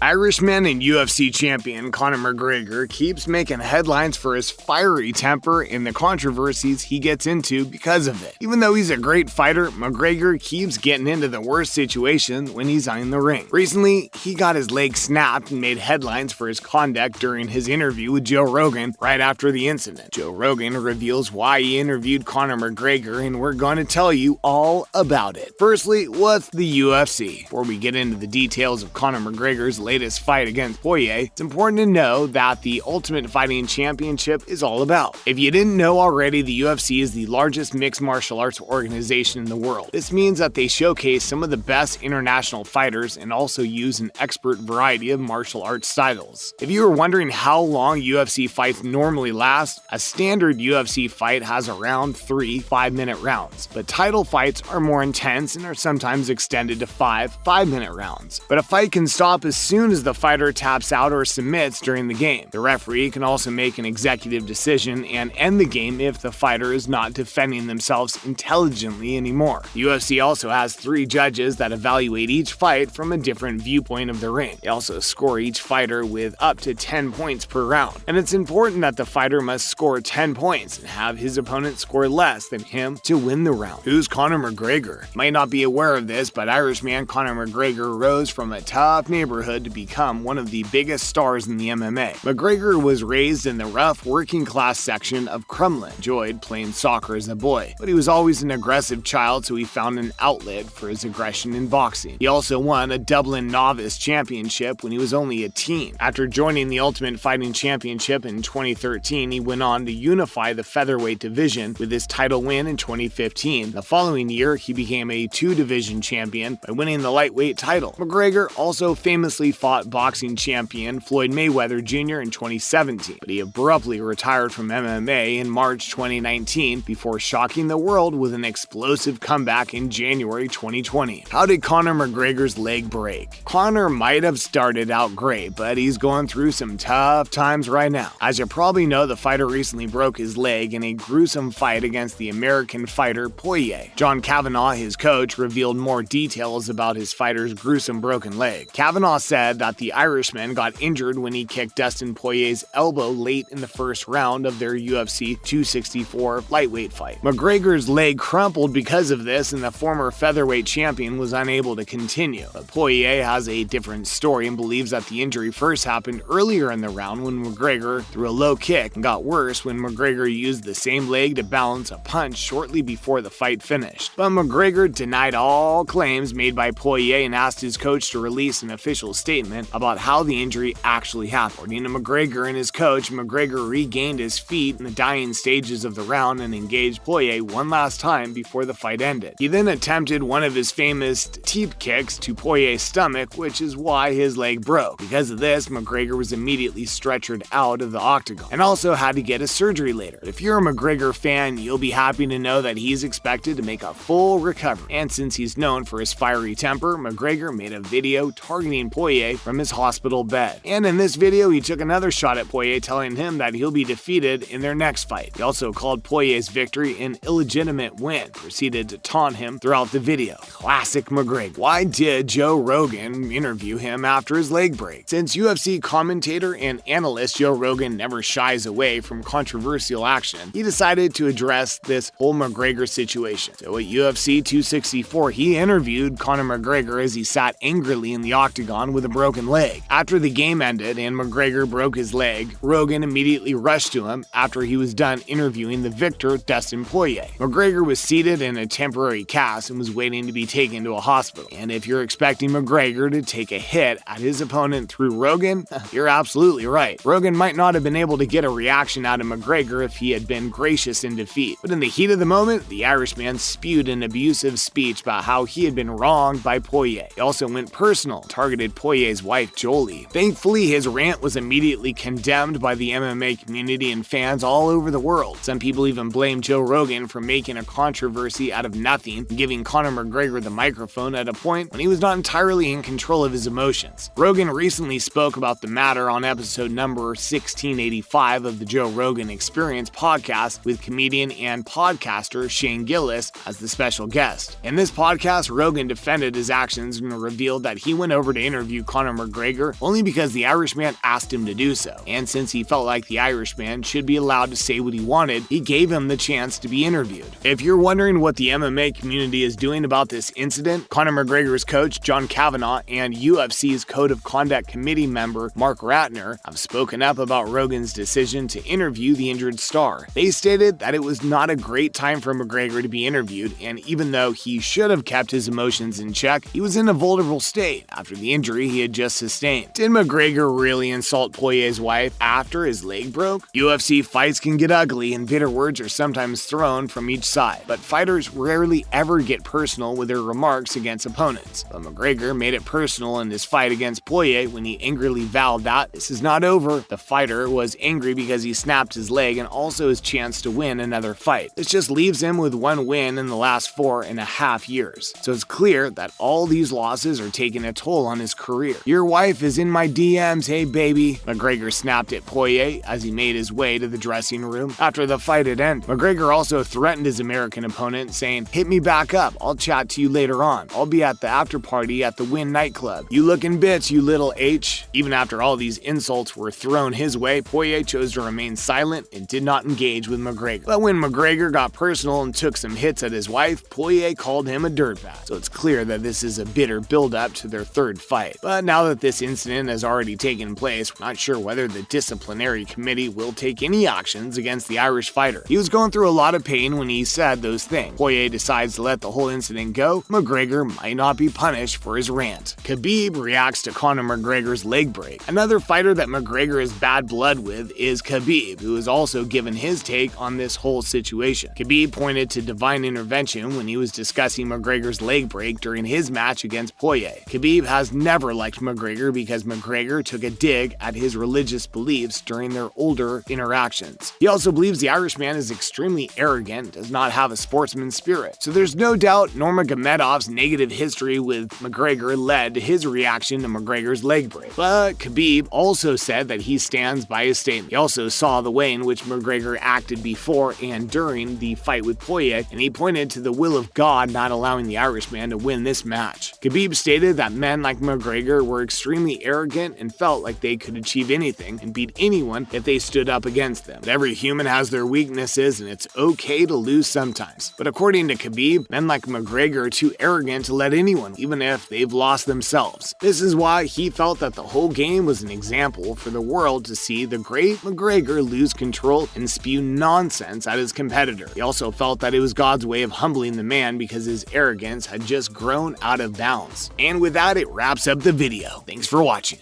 Irishman and UFC champion Conor McGregor keeps making headlines for his fiery temper and the controversies he gets into because of it. Even though he's a great fighter, McGregor keeps getting into the worst situations when he's in the ring. Recently, he got his leg snapped and made headlines for his conduct during his interview with Joe Rogan right after the incident. Joe Rogan reveals why he interviewed Conor McGregor, and we're going to tell you all about it. Firstly, what's the UFC? Before we get into the details of Conor McGregor's latest fight against Poirier, it's important to know that the Ultimate Fighting Championship is all about. If you didn't know already, the UFC is the largest mixed martial arts organization in the world. This means that they showcase some of the best international fighters and also use an expert variety of martial arts styles. If you were wondering how long UFC fights normally last, a standard UFC fight has around 3 5-minute rounds, but title fights are more intense and are sometimes extended to 5 5-minute rounds. But a fight can stop as soon as the fighter taps out or submits during the game. The referee can also make an executive decision and end the game if the fighter is not defending themselves intelligently anymore. The UFC also has 3 judges that evaluate each fight from a different viewpoint of the ring. They also score each fighter with up to 10 points per round. And it's important that the fighter must score 10 points and have his opponent score less than him to win the round. Who's Conor McGregor? You might not be aware of this, but Irishman Conor McGregor rose from a tough neighborhood to become one of the biggest stars in the MMA. McGregor was raised in the rough working class section of Crumlin, enjoyed playing soccer as a boy, but he was always an aggressive child, so he found an outlet for his aggression in boxing. He also won a Dublin Novice Championship when he was only a teen. After joining the Ultimate Fighting Championship in 2013, he went on to unify the featherweight division with his title win in 2015. The following year, he became a 2-division champion by winning the lightweight title. McGregor also famously fought boxing champion Floyd Mayweather Jr. in 2017, but he abruptly retired from MMA in March 2019 before shocking the world with an explosive comeback in January 2020. How did Conor McGregor's leg break? Conor might have started out great, but he's going through some tough times right now. As you probably know, the fighter recently broke his leg in a gruesome fight against the American fighter Poirier. John Kavanagh, his coach, revealed more details about his fighter's gruesome broken leg. Kavanagh said that the Irishman got injured when he kicked Dustin Poirier's elbow late in the first round of their UFC 264 lightweight fight. McGregor's leg crumpled because of this, and the former featherweight champion was unable to continue. But Poirier has a different story and believes that the injury first happened earlier in the round when McGregor threw a low kick, and got worse when McGregor used the same leg to balance a punch shortly before the fight finished. But McGregor denied all claims made by Poirier and asked his coach to release an official statement about how the injury actually happened. According to McGregor and his coach, McGregor regained his feet in the dying stages of the round and engaged Poirier one last time before the fight ended. He then attempted one of his famous teep kicks to Poirier's stomach, which is why his leg broke. Because of this, McGregor was immediately stretchered out of the octagon and also had to get a surgery later. If you're a McGregor fan, you'll be happy to know that he's expected to make a full recovery. And since he's known for his fiery temper, McGregor made a video targeting Poirier from his hospital bed. And in this video, he took another shot at Poirier, telling him that he'll be defeated in their next fight. He also called Poirier's victory an illegitimate win, proceeded to taunt him throughout the video. Classic McGregor. Why did Joe Rogan interview him after his leg break? Since UFC commentator and analyst Joe Rogan never shies away from controversial action, he decided to address this whole McGregor situation. So at UFC 264, he interviewed Conor McGregor as he sat angrily in the octagon with a broken leg. After the game ended and McGregor broke his leg, Rogan immediately rushed to him after he was done interviewing the victor, Dustin Poirier. McGregor was seated in a temporary cast and was waiting to be taken to a hospital. And if you're expecting McGregor to take a hit at his opponent through Rogan, you're absolutely right. Rogan might not have been able to get a reaction out of McGregor if he had been gracious in defeat. But in the heat of the moment, the Irishman spewed an abusive speech about how he had been wronged by Poirier. He also went personal, targeted Poirier's wife, Jolie. Thankfully, his rant was immediately condemned by the MMA community and fans all over the world. Some people even blame Joe Rogan for making a controversy out of nothing and giving Conor McGregor the microphone at a point when he was not entirely in control of his emotions. Rogan recently spoke about the matter on episode number 1685 of the Joe Rogan Experience podcast with comedian and podcaster Shane Gillis as the special guest. In this podcast, Rogan defended his actions and revealed that he went over to interview Conor McGregor only because the Irishman asked him to do so, and since he felt like the Irishman should be allowed to say what he wanted, he gave him the chance to be interviewed. If you're wondering what the MMA community is doing about this incident, Conor McGregor's coach John Kavanagh and UFC's Code of Conduct Committee member Mark Ratner have spoken up about Rogan's decision to interview the injured star. They stated that it was not a great time for McGregor to be interviewed, and even though he should have kept his emotions in check, he was in a vulnerable state after the injury he had just sustained. Did McGregor really insult Poirier's wife after his leg broke? UFC fights can get ugly and bitter words are sometimes thrown from each side, but fighters rarely ever get personal with their remarks against opponents. But McGregor made it personal in his fight against Poirier when he angrily vowed that this is not over. The fighter was angry because he snapped his leg and also his chance to win another fight. This just leaves him with one win in the last 4.5 years. So it's clear that all these losses are taking a toll on his career. Your wife is in my DMs, hey baby, McGregor snapped at Poirier as he made his way to the dressing room. After the fight had ended, McGregor also threatened his American opponent, saying, "Hit me back up, I'll chat to you later on. I'll be at the after party at the Wynn nightclub. You looking bitch, you little H." Even after all these insults were thrown his way, Poirier chose to remain silent and did not engage with McGregor. But when McGregor got personal and took some hits at his wife, Poirier called him a dirtbag. So it's clear that this is a bitter build-up to their third fight. But now that this incident has already taken place, we're not sure whether the disciplinary committee will take any actions against the Irish fighter. He was going through a lot of pain when he said those things. Poirier decides to let the whole incident go. McGregor might not be punished for his rant. Khabib reacts to Conor McGregor's leg break. Another fighter that McGregor has bad blood with is Khabib, who has also given his take on this whole situation. Khabib pointed to divine intervention when he was discussing McGregor's leg break during his match against Poirier. Khabib has never liked McGregor because McGregor took a dig at his religious beliefs during their older interactions. He also believes the Irishman is extremely arrogant, does not have a sportsman's spirit. So there's no doubt Nurmagomedov's negative history with McGregor led to his reaction to McGregor's leg break. But Khabib also said that he stands by his statement. He also saw the way in which McGregor acted before and during the fight with Poirier, and he pointed to the will of God not allowing the Irishman to win this match. Khabib stated that men like McGregor were extremely arrogant and felt like they could achieve anything and beat anyone if they stood up against them. But every human has their weaknesses and it's okay to lose sometimes. But according to Khabib, men like McGregor are too arrogant to let anyone, even if they've lost themselves. This is why he felt that the whole game was an example for the world to see the great McGregor lose control and spew nonsense at his competitor. He also felt that it was God's way of humbling the man because his arrogance had just grown out of bounds. And with that, it wraps up the video. Thanks for watching.